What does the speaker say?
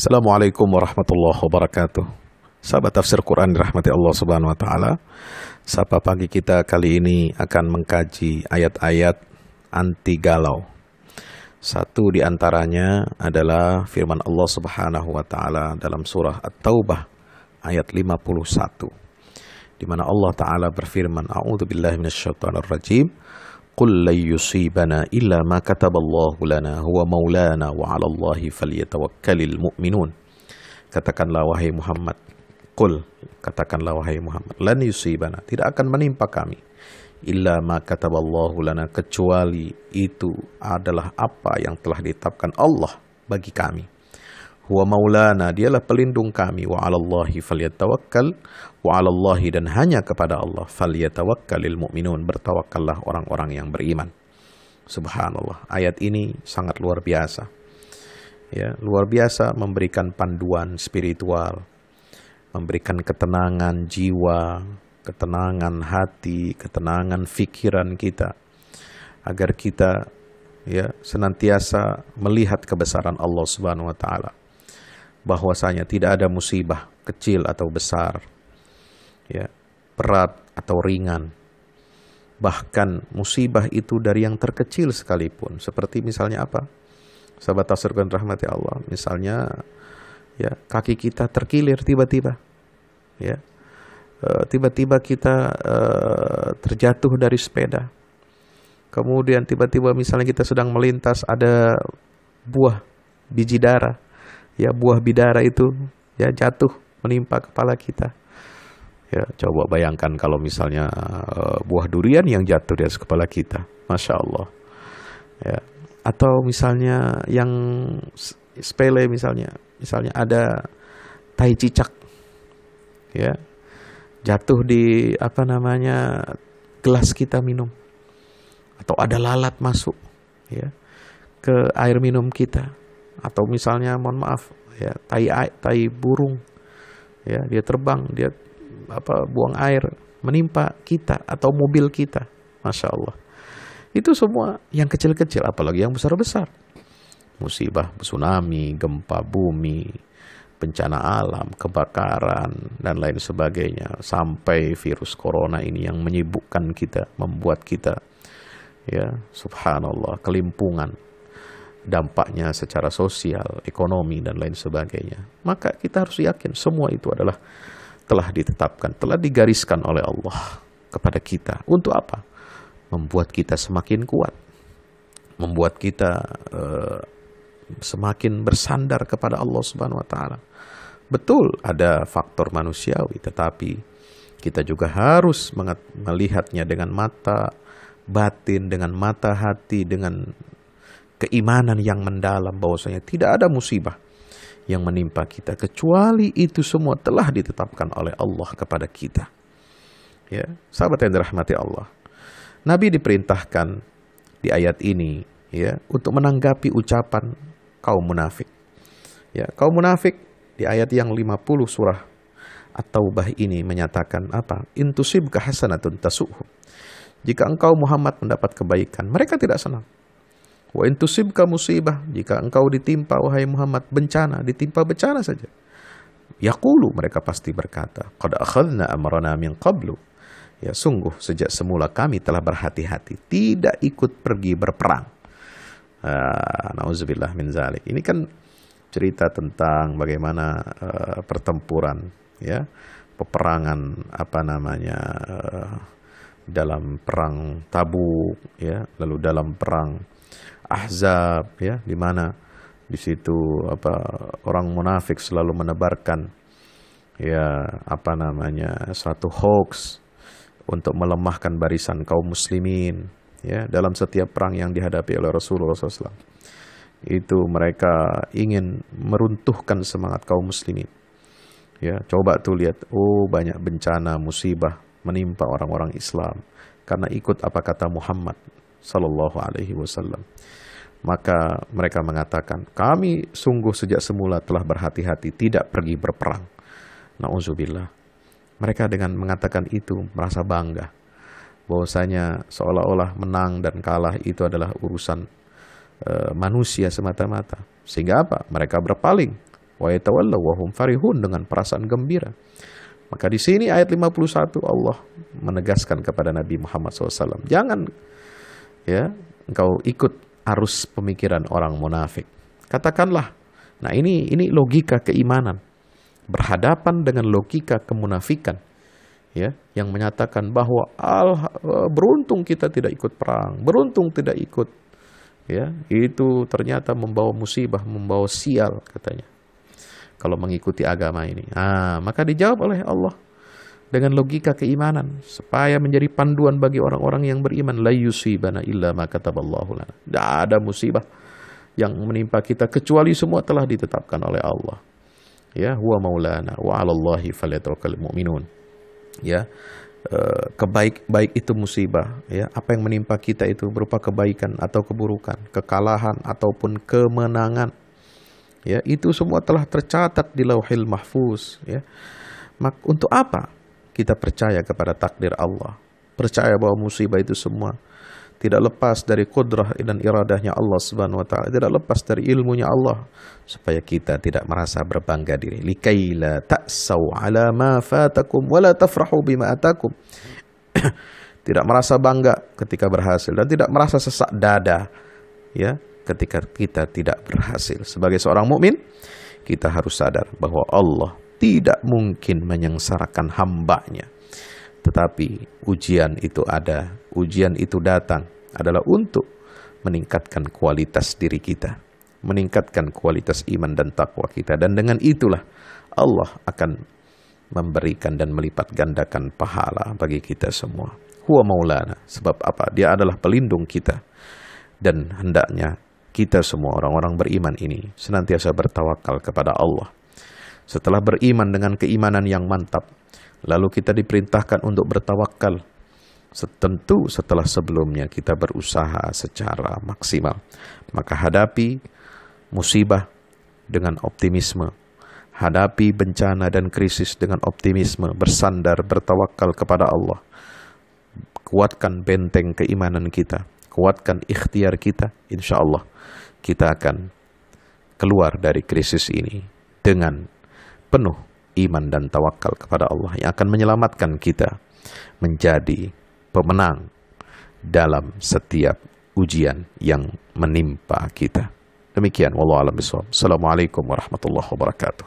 Assalamualaikum warahmatullahi wabarakatuh. Sahabat tafsir Quran dirahmati Allah Subhanahu wa taala. Sapa pagi kita kali ini akan mengkaji ayat-ayat anti galau. Satu di antaranya adalah firman Allah Subhanahu wa taala dalam surah At-Taubah ayat 51. Di mana Allah taala berfirman, A'udzubillahi minasyaitonir rajim. Qul lan yusibana illa ma kataballahu lana huwa maulana wa 'alallahi falyatawakkalul mu'minun. Katakanlah wahai Muhammad, katakanlah wahai Muhammad, lan yusibana, tidak akan menimpa kami illa ma kataballahu lana, kecuali itu adalah apa yang telah ditetapkan Allah bagi kami. Huwa maulana, dialah pelindung kami, wa 'alallahi falyatawakkal, wa 'alallahi, dan hanya kepada Allah, falyatawakkalul mu'minun, bertawakallah orang-orang yang beriman. Subhanallah, ayat ini sangat luar biasa. Ya, luar biasa, memberikan panduan spiritual, memberikan ketenangan jiwa, ketenangan hati, ketenangan pikiran kita, agar kita senantiasa melihat kebesaran Allah Subhanahu wa taala, bahwasanya tidak ada musibah kecil atau besar, berat atau ringan. Bahkan musibah itu dari yang terkecil sekalipun. Seperti misalnya apa? Sahabat tafsir Quran rahmati Allah, misalnya kaki kita terkilir tiba-tiba, tiba-tiba kita terjatuh dari sepeda. Kemudian tiba-tiba misalnya kita sedang melintas, ada buah biji dara, buah bidara itu jatuh menimpa kepala kita. Coba bayangkan kalau misalnya buah durian yang jatuh di atas kepala kita, Masya Allah. Atau misalnya yang sepele, misalnya ada tai cicak, jatuh di gelas kita minum, atau ada lalat masuk ke air minum kita, atau misalnya mohon maaf tai burung, dia terbang, dia buang air menimpa kita atau mobil kita, Masya Allah. Itu semua yang kecil-kecil, apalagi yang besar-besar. Musibah tsunami, gempa bumi, bencana alam, kebakaran, dan lain sebagainya. Sampai virus corona ini yang menyibukkan kita, membuat kita subhanallah, kelimpungan. Dampaknya secara sosial, ekonomi, dan lain sebagainya. Maka kita harus yakin semua itu adalah telah ditetapkan, telah digariskan oleh Allah kepada kita. Untuk apa? Membuat kita semakin kuat, membuat kita semakin bersandar kepada Allah Subhanahu wa taala. Betul ada faktor manusiawi, tetapi kita juga harus melihatnya dengan mata batin, dengan mata hati, dengan keimanan yang mendalam, bahwasanya tidak ada musibah yang menimpa kita kecuali itu semua telah ditetapkan oleh Allah kepada kita. Sahabat yang dirahmati Allah, Nabi diperintahkan di ayat ini untuk menanggapi ucapan kaum munafik. Kaum munafik di ayat yang 50 surah At-Taubah ini menyatakan apa? In tusibka hasanatun tasu'hum. Jika engkau Muhammad mendapat kebaikan, mereka tidak senang. Wa in tusibka musibah, jika engkau ditimpa wahai Muhammad bencana, ditimpa bencana saja, yaqulu, mereka pasti berkata, qad akhadna amrana min qablu. Sungguh sejak semula kami telah berhati-hati, tidak ikut pergi berperang. Nauzubillah min zalik. Ini kan cerita tentang bagaimana pertempuran, peperangan dalam perang Tabuk, lalu dalam perang Ahzab, di mana di situ orang munafik selalu menebarkan satu hoax untuk melemahkan barisan kaum muslimin, dalam setiap perang yang dihadapi oleh Rasulullah SAW. Itu mereka ingin meruntuhkan semangat kaum muslimin. Coba tuh lihat, banyak bencana musibah menimpa orang-orang Islam karena ikut apa kata Muhammad Sallallahu Alaihi Wasallam. Maka mereka mengatakan, kami sungguh sejak semula telah berhati-hati tidak pergi berperang. Nauzubillah. Mereka dengan mengatakan itu merasa bangga, bahwasanya seolah-olah menang dan kalah itu adalah urusan manusia semata-mata. Sehingga apa? Mereka berpaling. wa yatawallaw wa hum farihun, dengan perasaan gembira. Maka di sini ayat 51 Allah menegaskan kepada Nabi Muhammad SAW, jangan ya engkau ikut arus pemikiran orang munafik. Katakanlah, nah ini logika keimanan berhadapan dengan logika kemunafikan, ya, yang menyatakan bahwa beruntung kita tidak ikut perang, beruntung tidak ikut, ya, itu ternyata membawa musibah, membawa sial katanya kalau mengikuti agama ini. Maka dijawab oleh Allah dengan logika keimanan supaya menjadi panduan bagi orang-orang yang beriman. La yusibana illa ma kataballahu lana. Tidak ada musibah yang menimpa kita kecuali semua telah ditetapkan oleh Allah. Ya, huwa maulana wa 'alallahi falyatawakkalul mu'minun. Ya, baik itu musibah, ya, apa yang menimpa kita itu berupa kebaikan atau keburukan, kekalahan ataupun kemenangan, ya, itu semua telah tercatat di Lauhil Mahfuz, ya. Untuk apa kita percaya kepada takdir Allah, percaya bahwa musibah itu semua tidak lepas dari kudrah dan iradahnya Allah Subhanahu wa taala, tidak lepas dari ilmunya Allah, supaya kita tidak merasa berbangga diri. Likaila ta'sau 'ala ma fatakum wa la tafrahu bima atakum. Tidak merasa bangga ketika berhasil dan tidak merasa sesak dada, ya, ketika kita tidak berhasil. Sebagai seorang mukmin, kita harus sadar bahwa Allah tidak mungkin menyengsarakan hambanya. Tetapi ujian itu ada, ujian itu datang adalah untuk meningkatkan kualitas diri kita, meningkatkan kualitas iman dan takwa kita. Dan dengan itulah Allah akan memberikan dan melipat gandakan pahala bagi kita semua. Huwa maulana, sebab apa? Dia adalah pelindung kita. Dan hendaknya kita semua orang-orang beriman ini senantiasa bertawakal kepada Allah. Setelah beriman dengan keimanan yang mantap, lalu kita diperintahkan untuk bertawakal. Tentu setelah sebelumnya kita berusaha secara maksimal. Maka hadapi musibah dengan optimisme. Hadapi bencana dan krisis dengan optimisme. Bersandar, bertawakal kepada Allah. Kuatkan benteng keimanan kita. Kuatkan ikhtiar kita. Insya Allah kita akan keluar dari krisis ini dengan penuh iman dan tawakal kepada Allah yang akan menyelamatkan kita menjadi pemenang dalam setiap ujian yang menimpa kita. Demikian, wallahu a'lam bishawab. Assalamualaikum warahmatullahi wabarakatuh.